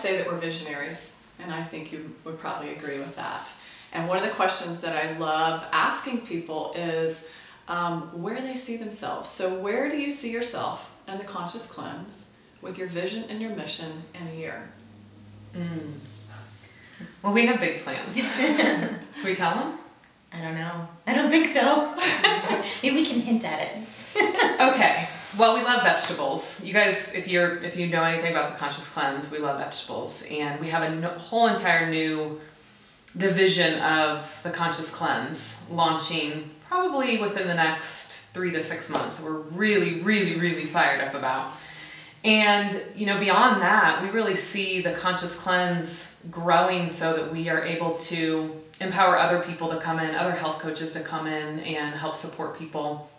say that we're visionaries, and I think you would probably agree with that. And one of the questions that I love asking people is where they see themselves. So where do you see yourself in the Conscious Cleanse with your vision and your mission in a year? Well, we have big plans. Can we tell them? I don't know. I don't think so. Maybe we can hint at it. Okay. Well, we love vegetables. You guys, if you know anything about the Conscious Cleanse, we love vegetables. And we have a whole entire new division of the Conscious Cleanse launching probably within the next 3 to 6 months that we're really, really, really fired up about. And, beyond that, we really see the Conscious Cleanse growing so that we are able to empower other people to come in, other health coaches to come in and help support people.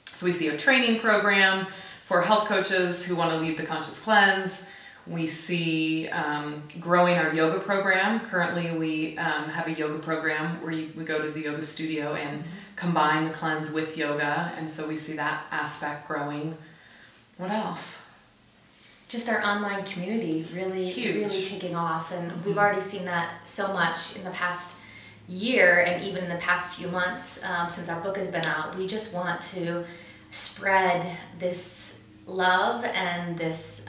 So we see a training program for health coaches who want to lead the Conscious Cleanse. We see growing our yoga program. Currently we have a yoga program where we go to the yoga studio and combine the cleanse with yoga. And so we see that aspect growing. What else? Just our online community really taking off. And we've already seen that so much in the past year and even in the past few months since our book has been out. We just want to spread this love and this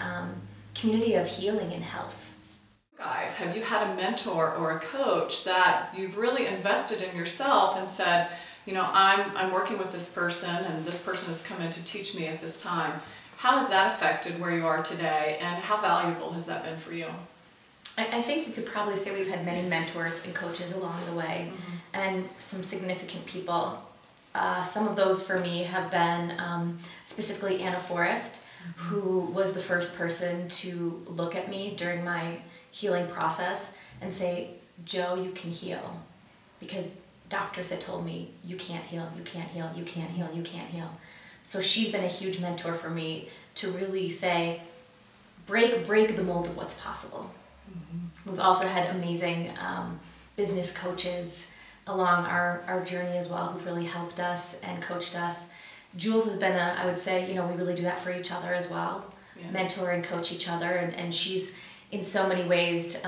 community of healing and health. Guys, have you had a mentor or a coach that you've really invested in yourself and said, I'm working with this person and this person has come in to teach me at this time? How has that affected where you are today, and how valuable has that been for you? I think we could probably say we've had many mentors and coaches along the way, and some significant people. Some of those for me have been specifically Anna Forrest, who was the first person to look at me during my healing process and say, "Joe, you can heal," because doctors had told me, "You can't heal, you can't heal, you can't heal, you can't heal." So she's been a huge mentor for me to really say, break the mold of what's possible. We've also had amazing business coaches along our journey as well who've really helped us and coached us. Jules has been I would say, we really do that for each other as well. Yes. Mentor and coach each other, and she's in so many ways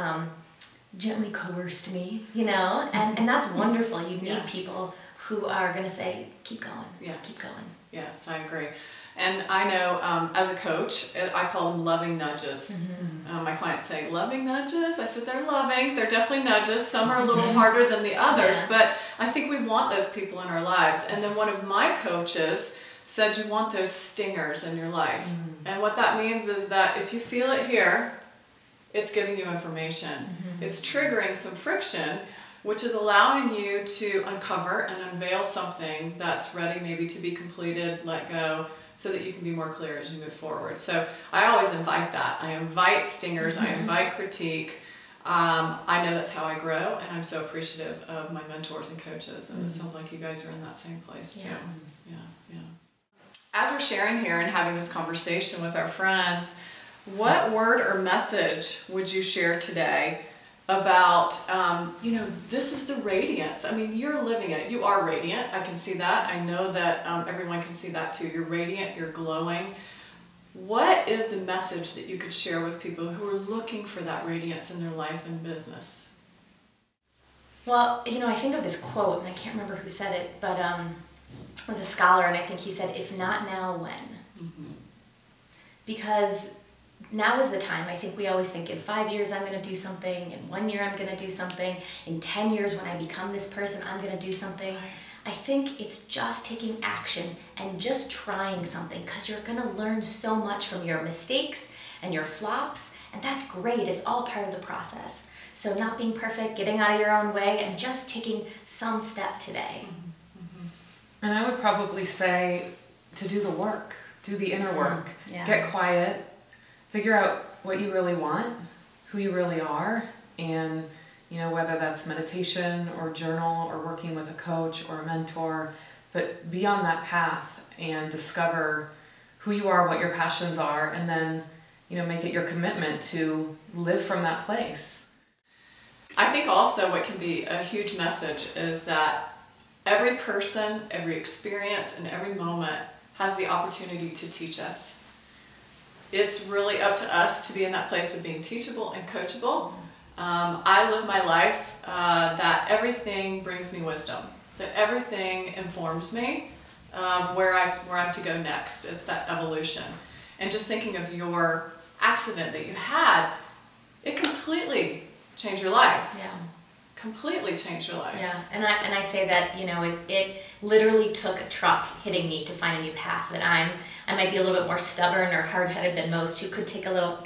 gently coerced me, and that's wonderful. You need people who are going to say, keep going, keep going. Yes, I agree. And I know as a coach, I call them loving nudges. My clients say, loving nudges? I said, they're loving. They're definitely nudges. Some are a little harder than the others, but I think we want those people in our lives. And then one of my coaches said you want those stingers in your life. And what that means is that if you feel it here, it's giving you information. It's triggering some friction, which is allowing you to uncover and unveil something that's ready maybe to be completed, let go, so that you can be more clear as you move forward. So I always invite that. I invite stingers, I invite critique. I know that's how I grow, and I'm so appreciative of my mentors and coaches, and it sounds like you guys are in that same place too. Yeah. As we're sharing here and having this conversation with our friends, what word or message would you share today about, this is the radiance. I mean, you're living it. You are radiant. I can see that. I know that everyone can see that too. You're radiant. You're glowing. What is the message that you could share with people who are looking for that radiance in their life and business? Well, I think of this quote, and I can't remember who said it, but it was a scholar, and I think he said, "If not now, when?" Because now is the time. I think we always think in 5 years I'm going to do something, in 1 year I'm going to do something, in 10 years when I become this person I'm going to do something. I think it's just taking action and just trying something, because you're going to learn so much from your mistakes and your flops, and that's great. It's all part of the process. So not being perfect, getting out of your own way, and just taking some step today. And I would probably say to do the work, do the inner work, get quiet, figure out what you really want, who you really are, and whether that's meditation or journal or working with a coach or a mentor, but be on that path and discover who you are, what your passions are, and then make it your commitment to live from that place. I think also what can be a huge message is that every person, every experience, and every moment has the opportunity to teach us. it's really up to us to be in that place of being teachable and coachable. I live my life that everything brings me wisdom, that everything informs me where I'm to go next. It's that evolution. And just thinking of your accident that you had, it completely changed your life. Yeah. Completely changed your life. Yeah, and I say that, you know, it literally took a truck hitting me to find a new path. That I might be a little bit more stubborn or hard-headed than most who could take a little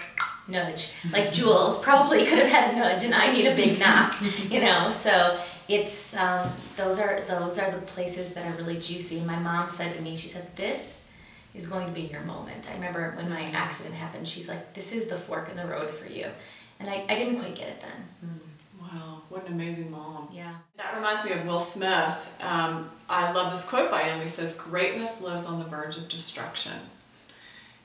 nudge. Like Jules probably could have had a nudge, and I need a big knock, you know. So it's those are the places that are really juicy. And my mom said to me, she said, "This is going to be your moment." I remember when my accident happened, she's like, "This is the fork in the road for you," and I didn't quite get it then. Wow, what an amazing mom. Yeah. That reminds me of Will Smith. I love this quote by him. He says, "Greatness lives on the verge of destruction."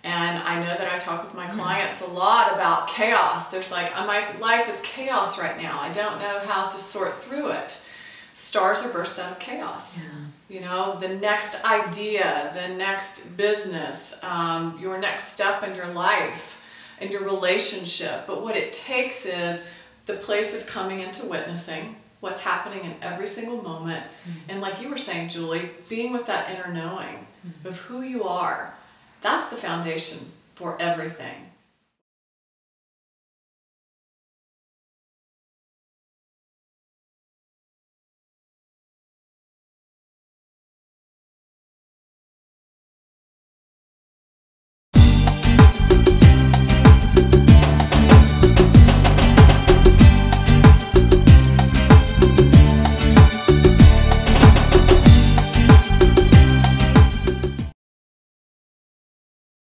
And I know that I talk with my clients a lot about chaos. There's like, my life is chaos right now. I don't know how to sort through it. Stars are burst out of chaos. Yeah. You know, the next idea, the next business, your next step in your life, in your relationship. But what it takes is the place of coming into witnessing what's happening in every single moment. And like you were saying, Julie, being with that inner knowing of who you are, that's the foundation for everything.